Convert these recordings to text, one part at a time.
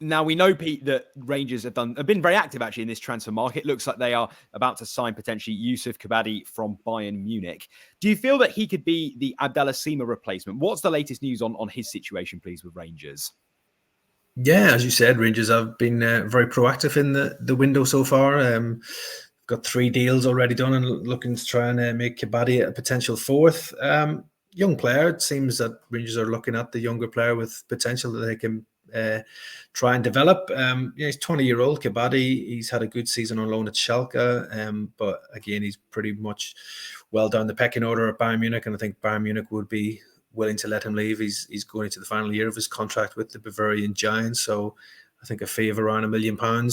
Now, we know, Pete, that Rangers have been very active, actually, in this transfer market. Looks like they are about to sign, potentially, Yusuf Kabaddi from Bayern Munich. Do you feel that he could be the Abdallah Sima replacement? What's the latest news on his situation, please, with Rangers? Yeah, as you said, Rangers have been very proactive in the window so far. Got 3 deals already done and looking to try and make Kabaddi a potential 4th. Young player. It seems that Rangers are looking at the younger player with potential that they can try and develop. He's 20-year-old Kabaddi. He's had a good season on loan at Schalke, but again, he's pretty much well down the pecking order at Bayern Munich, and I think Bayern Munich would be willing to let him leave. He's going into the final year of his contract with the Bavarian Giants, so I think a fee of around £1 million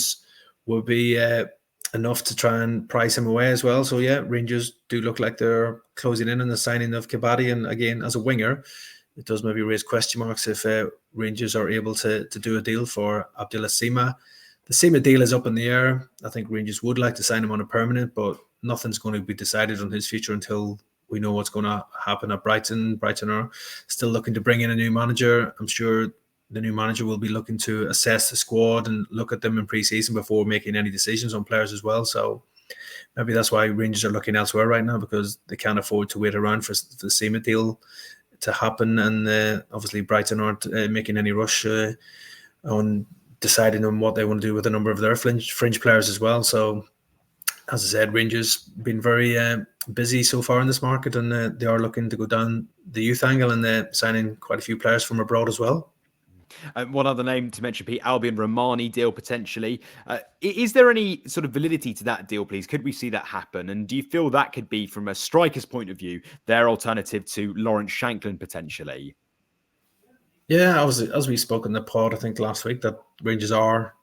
would be enough to try and price him away as well. So yeah, Rangers do look like they're closing in on the signing of Kabaddi, and again, as a winger, it does maybe raise question marks if Rangers are able to do a deal for Abdallah Sima. The Sima deal is up in the air. I think Rangers would like to sign him on a permanent, but nothing's going to be decided on his future until we know what's going to happen at Brighton. Brighton are still looking to bring in a new manager. I'm sure the new manager will be looking to assess the squad and look at them in pre-season before making any decisions on players as well. So maybe that's why Rangers are looking elsewhere right now, because they can't afford to wait around for the Sima deal to happen. And obviously Brighton aren't making any rush on deciding on what they want to do with a number of their fringe players as well. So as I said, Rangers been very busy so far in this market, and they are looking to go down the youth angle, and they're signing quite a few players from abroad as well. One other name to mention, Pete, Albion Romani deal potentially. Is there any sort of validity to that deal, please? Could we see that happen? And do you feel that could be, from a striker's point of view, their alternative to Lawrence Shankland potentially? Yeah, as we spoke in the pod, I think last week, that Rangers are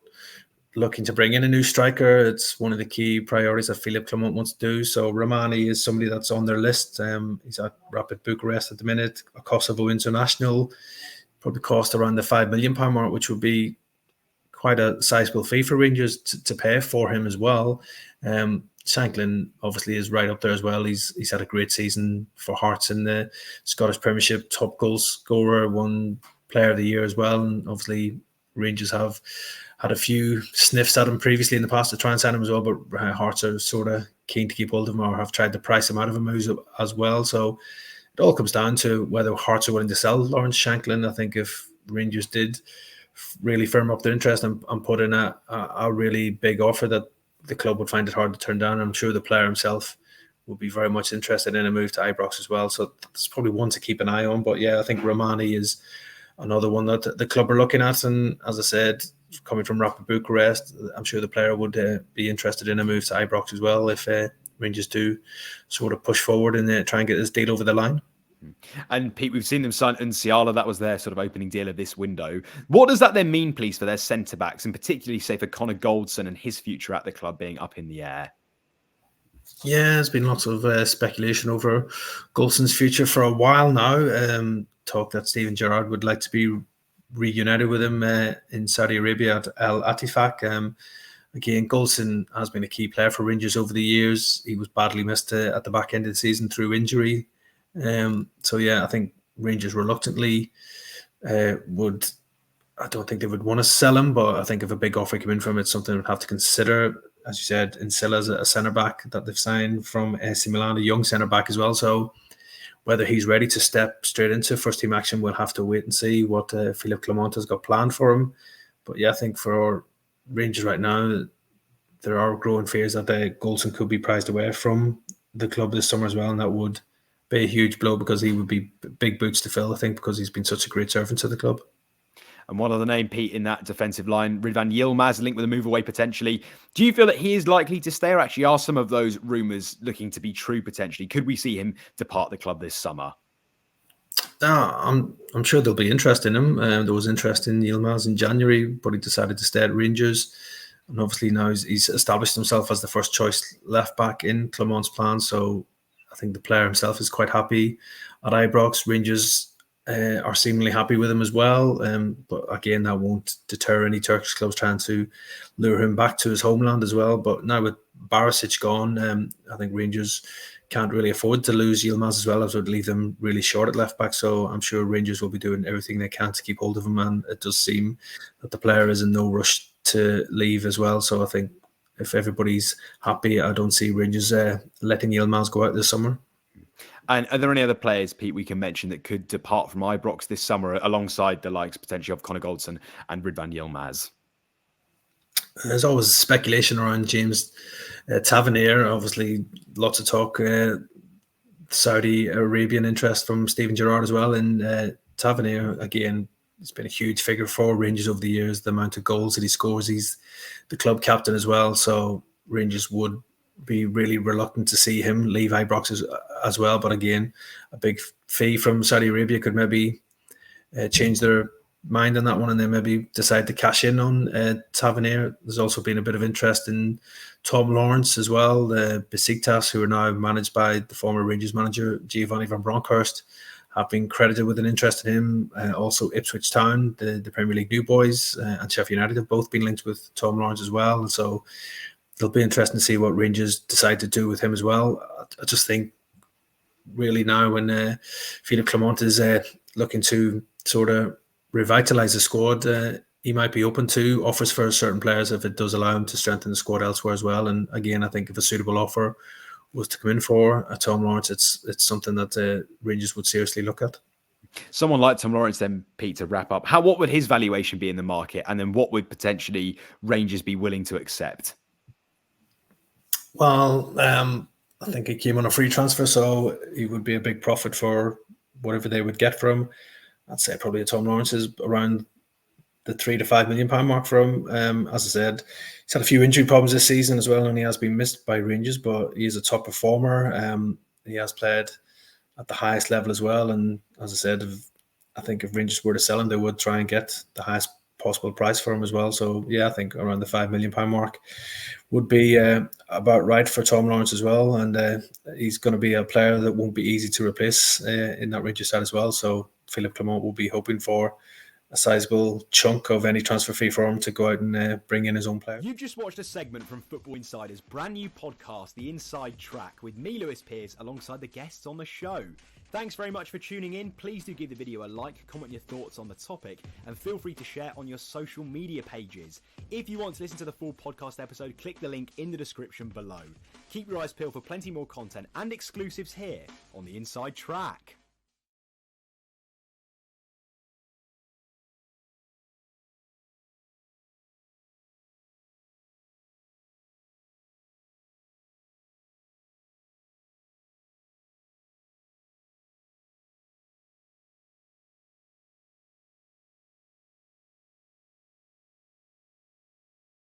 looking to bring in a new striker. It's one of the key priorities that Philippe Clement wants to do. So Romani is somebody that's on their list. He's at Rapid Bucharest at the minute, a Kosovo international. Probably cost around the £5 million mark, which would be quite a sizable fee for Rangers to pay for him as well. Shankland obviously is right up there as well. He's had a great season for Hearts in the Scottish Premiership, top goal scorer, won Player of the Year as well. And obviously Rangers have had a few sniffs at him previously in the past to try and sign him as well, but Hearts are sort of keen to keep hold of him, or have tried to price him out of him as well. So it all comes down to whether Hearts are willing to sell Lawrence Shankland. I think if Rangers did really firm up their interest and put in a really big offer, that the club would find it hard to turn down. I'm sure the player himself would be very much interested in a move to Ibrox as well. So it's probably one to keep an eye on. But yeah, I think Romani is another one that the club are looking at. And as I said, coming from Rapid Bucharest, I'm sure the player would be interested in a move to Ibrox as well if Rangers do sort of push forward and try and get this deal over the line. And Pete, we've seen them sign Nsiala. That was their sort of opening deal of this window. What does that then mean, please, for their centre-backs, and particularly, say, for Connor Goldson and his future at the club being up in the air? Yeah, there's been lots of speculation over Goldson's future for a while now. Talk that Steven Gerrard would like to be reunited with him in Saudi Arabia at Al Attifaq. Again, Goldson has been a key player for Rangers over the years. He was badly missed at the back end of the season through injury. So yeah, I think Rangers reluctantly I don't think they would want to sell him, but I think if a big offer came in from him, it's something we'd have to consider. As you said, Nsilla's a centre-back that they've signed from AC Milan, a young centre-back as well. So whether he's ready to step straight into first-team action, we'll have to wait and see what Philippe Clement has got planned for him. But yeah, I think for Rangers right now, there are growing fears that Goldson could be prized away from the club this summer as well, and that would be a huge blow because he would be big boots to fill, I think, because he's been such a great servant to the club. And one other name, Pete, in that defensive line, Rıdvan Yılmaz, linked with a move away potentially. Do you feel that he is likely to stay, or actually are some of those rumours looking to be true potentially? Could we see him depart the club this summer? I'm sure there'll be interest in him. There was interest in Yılmaz in January, but he decided to stay at Rangers. And obviously now he's established himself as the first choice left back in Clement's plan. So I think the player himself is quite happy at Ibrox. Rangers are seemingly happy with him as well. But again, that won't deter any Turkish clubs trying to lure him back to his homeland as well. But now with Barisic gone, I think Rangers can't really afford to lose Yilmaz as well, as would leave them really short at left back. So I'm sure Rangers will be doing everything they can to keep hold of him. And it does seem that the player is in no rush to leave as well. So I think if everybody's happy, I don't see Rangers letting Yilmaz go out this summer. And are there any other players, Pete, we can mention that could depart from Ibrox this summer alongside the likes potentially of Connor Goldson and Rıdvan Yılmaz? There's always speculation around James Tavernier. Obviously, lots of talk. Saudi Arabian interest from Steven Gerrard as well. And Tavernier, again, he's been a huge figure for Rangers over the years. The amount of goals that he scores, he's the club captain as well. So Rangers would be really reluctant to see him leave Ibrox as well. But again, a big fee from Saudi Arabia could maybe change their mind on that one, and then maybe decide to cash in on Tavernier. There's also been a bit of interest in Tom Lawrence as well, the Besiktas, who are now managed by the former Rangers manager Giovanni van Bronckhorst, have been credited with an interest in him. Also Ipswich Town, the Premier League new boys, and Sheffield United have both been linked with Tom Lawrence as well. And so it'll be interesting to see what Rangers decide to do with him as well. I just think really now when Philippe Clement is looking to sort of revitalise the squad, he might be open to offers for certain players if it does allow him to strengthen the squad elsewhere as well. And again, I think if a suitable offer was to come in for Tom Lawrence, it's something that Rangers would seriously look at. Someone like Tom Lawrence then, Pete, to wrap up, what would his valuation be in the market? And then what would potentially Rangers be willing to accept? Well, I think he came on a free transfer, so he would be a big profit for whatever they would get from him. I'd say probably Tom Lawrence is around the £3 to £5 million mark for him. As I said, he's had a few injury problems this season as well, and he has been missed by Rangers, but he is a top performer. He has played at the highest level as well. And as I said, I think if Rangers were to sell him, they would try and get the highest possible price for him as well. So yeah, I think around the £5 million mark would be about right for Tom Lawrence as well. And he's going to be a player that won't be easy to replace in that Rangers side as well. So Philippe Clement will be hoping for a sizable chunk of any transfer fee for him to go out and bring in his own player. You've just watched a segment from Football Insider's brand new podcast, The Inside Track, with me, Lewis Pearce, alongside the guests on the show. Thanks very much for tuning in. Please do give the video a like, comment your thoughts on the topic, and feel free to share on your social media pages. If you want to listen to the full podcast episode, click the link in the description below. Keep your eyes peeled for plenty more content and exclusives here on The Inside Track.